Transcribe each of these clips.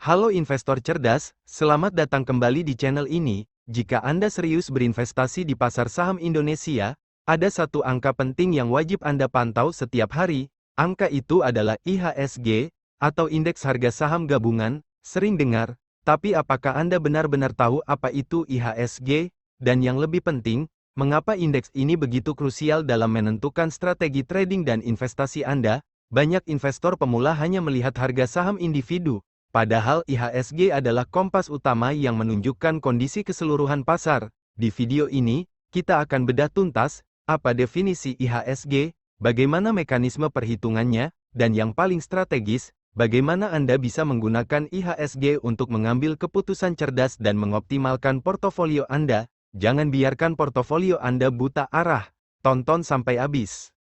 Halo investor cerdas, selamat datang kembali di channel ini. Jika Anda serius berinvestasi di pasar saham Indonesia, ada satu angka penting yang wajib Anda pantau setiap hari. Angka itu adalah IHSG, atau Indeks Harga Saham Gabungan. Sering dengar, tapi apakah Anda benar-benar tahu apa itu IHSG? Dan yang lebih penting, mengapa indeks ini begitu krusial dalam menentukan strategi trading dan investasi Anda? Banyak investor pemula hanya melihat harga saham individu. Padahal IHSG adalah kompas utama yang menunjukkan kondisi keseluruhan pasar. Di video ini, kita akan bedah tuntas, apa definisi IHSG, bagaimana mekanisme perhitungannya, dan yang paling strategis, bagaimana Anda bisa menggunakan IHSG untuk mengambil keputusan cerdas dan mengoptimalkan portofolio Anda. Jangan biarkan portofolio Anda buta arah. Tonton sampai habis.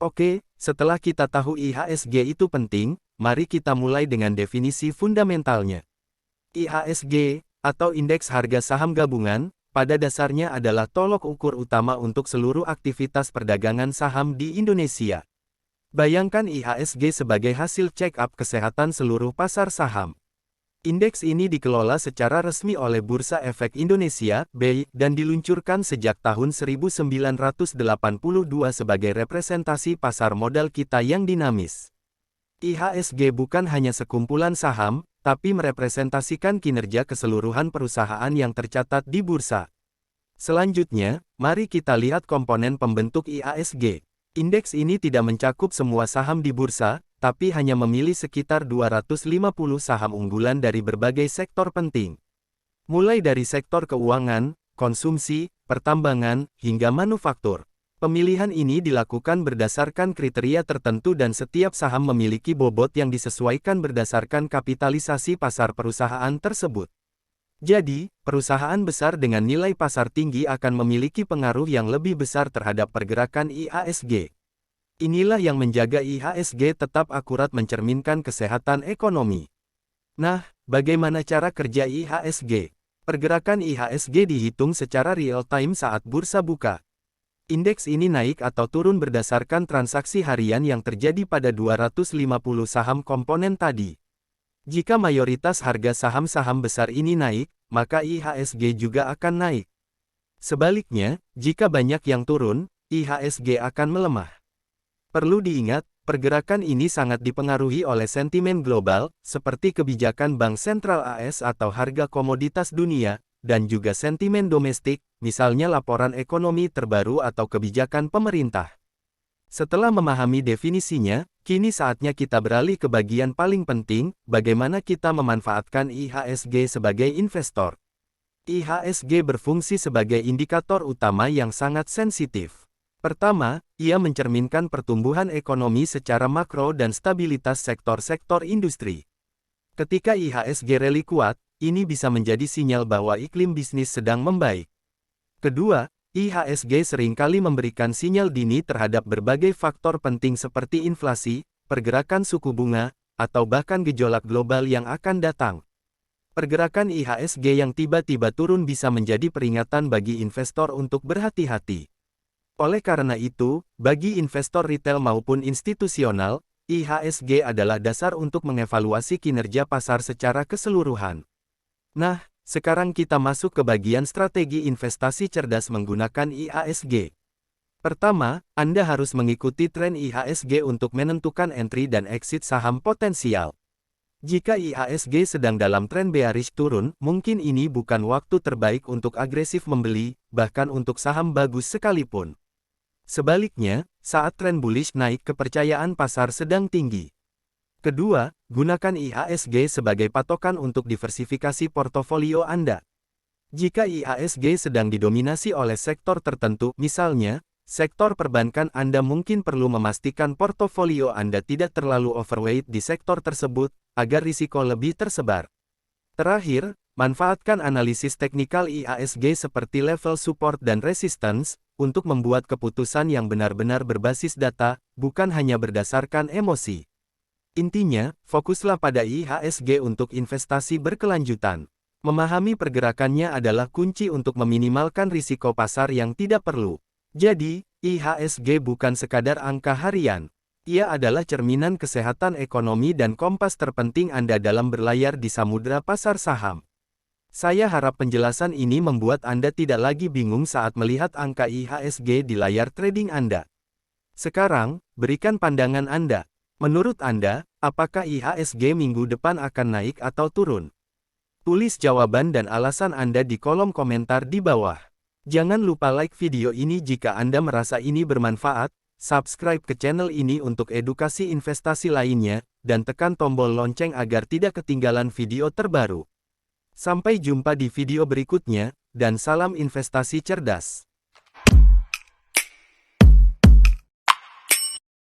Oke, setelah kita tahu IHSG itu penting, mari kita mulai dengan definisi fundamentalnya. IHSG, atau Indeks Harga Saham Gabungan, pada dasarnya adalah tolok ukur utama untuk seluruh aktivitas perdagangan saham di Indonesia. Bayangkan IHSG sebagai hasil check-up kesehatan seluruh pasar saham. Indeks ini dikelola secara resmi oleh Bursa Efek Indonesia (BEI) dan diluncurkan sejak tahun 1982 sebagai representasi pasar modal kita yang dinamis. IHSG bukan hanya sekumpulan saham, tapi merepresentasikan kinerja keseluruhan perusahaan yang tercatat di bursa. Selanjutnya, mari kita lihat komponen pembentuk IHSG. Indeks ini tidak mencakup semua saham di bursa, tapi hanya memilih sekitar 250 saham unggulan dari berbagai sektor penting. Mulai dari sektor keuangan, konsumsi, pertambangan, hingga manufaktur. Pemilihan ini dilakukan berdasarkan kriteria tertentu dan setiap saham memiliki bobot yang disesuaikan berdasarkan kapitalisasi pasar perusahaan tersebut. Jadi, perusahaan besar dengan nilai pasar tinggi akan memiliki pengaruh yang lebih besar terhadap pergerakan IHSG. Inilah yang menjaga IHSG tetap akurat mencerminkan kesehatan ekonomi. Nah, bagaimana cara kerja IHSG? Pergerakan IHSG dihitung secara real-time saat bursa buka. Indeks ini naik atau turun berdasarkan transaksi harian yang terjadi pada 250 saham komponen tadi. Jika mayoritas harga saham-saham besar ini naik, maka IHSG juga akan naik. Sebaliknya, jika banyak yang turun, IHSG akan melemah. Perlu diingat, pergerakan ini sangat dipengaruhi oleh sentimen global, seperti kebijakan Bank Sentral AS atau harga komoditas dunia, dan juga sentimen domestik, misalnya laporan ekonomi terbaru atau kebijakan pemerintah. Setelah memahami definisinya, kini saatnya kita beralih ke bagian paling penting, bagaimana kita memanfaatkan IHSG sebagai investor. IHSG berfungsi sebagai indikator utama yang sangat sensitif. Pertama, ia mencerminkan pertumbuhan ekonomi secara makro dan stabilitas sektor-sektor industri. Ketika IHSG rally kuat, ini bisa menjadi sinyal bahwa iklim bisnis sedang membaik. Kedua, IHSG seringkali memberikan sinyal dini terhadap berbagai faktor penting seperti inflasi, pergerakan suku bunga, atau bahkan gejolak global yang akan datang. Pergerakan IHSG yang tiba-tiba turun bisa menjadi peringatan bagi investor untuk berhati-hati. Oleh karena itu, bagi investor retail maupun institusional, IHSG adalah dasar untuk mengevaluasi kinerja pasar secara keseluruhan. Nah, sekarang kita masuk ke bagian strategi investasi cerdas menggunakan IHSG. Pertama, Anda harus mengikuti tren IHSG untuk menentukan entry dan exit saham potensial. Jika IHSG sedang dalam tren bearish turun, mungkin ini bukan waktu terbaik untuk agresif membeli, bahkan untuk saham bagus sekalipun. Sebaliknya, saat tren bullish naik, kepercayaan pasar sedang tinggi. Kedua, gunakan IHSG sebagai patokan untuk diversifikasi portofolio Anda. Jika IHSG sedang didominasi oleh sektor tertentu, misalnya, sektor perbankan, Anda mungkin perlu memastikan portofolio Anda tidak terlalu overweight di sektor tersebut, agar risiko lebih tersebar. Terakhir, manfaatkan analisis teknikal IHSG seperti level support dan resistance, untuk membuat keputusan yang benar-benar berbasis data, bukan hanya berdasarkan emosi. Intinya, fokuslah pada IHSG untuk investasi berkelanjutan. Memahami pergerakannya adalah kunci untuk meminimalkan risiko pasar yang tidak perlu. Jadi, IHSG bukan sekadar angka harian. Ia adalah cerminan kesehatan ekonomi dan kompas terpenting Anda dalam berlayar di samudera pasar saham. Saya harap penjelasan ini membuat Anda tidak lagi bingung saat melihat angka IHSG di layar trading Anda. Sekarang, berikan pandangan Anda. Menurut Anda, apakah IHSG minggu depan akan naik atau turun? Tulis jawaban dan alasan Anda di kolom komentar di bawah. Jangan lupa like video ini jika Anda merasa ini bermanfaat, subscribe ke channel ini untuk edukasi investasi lainnya, dan tekan tombol lonceng agar tidak ketinggalan video terbaru. Sampai jumpa di video berikutnya, dan salam investasi cerdas.